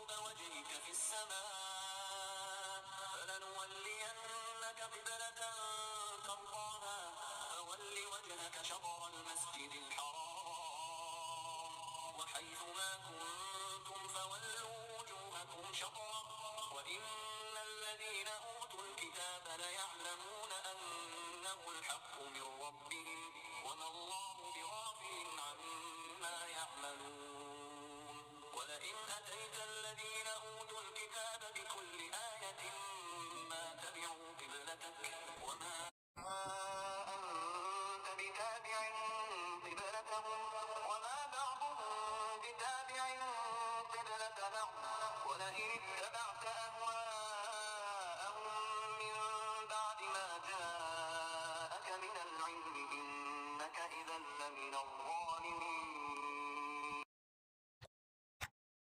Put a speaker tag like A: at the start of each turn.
A: تقلب وجهك في السماء فلنولينك قبلة ترضاها فول وجهك شطر المسجد الحرام وحيث ما كنتم فولوا وجوهكم شطره وإن الذين أوتوا الكتاب ليعلمون أنه الحق من ربهم وما الله بغافل عما يعملون ولئن أتيت الذين أوتوا الكتاب بكل آية ما تبعوا قبلتك وما أنت بتابع قبلتهم وما بعضهم بتابع قبلة بعض ولئن اتبعت أهواءهم من بعد ما جاءك من العلم إنك إذا لمن الظالمين.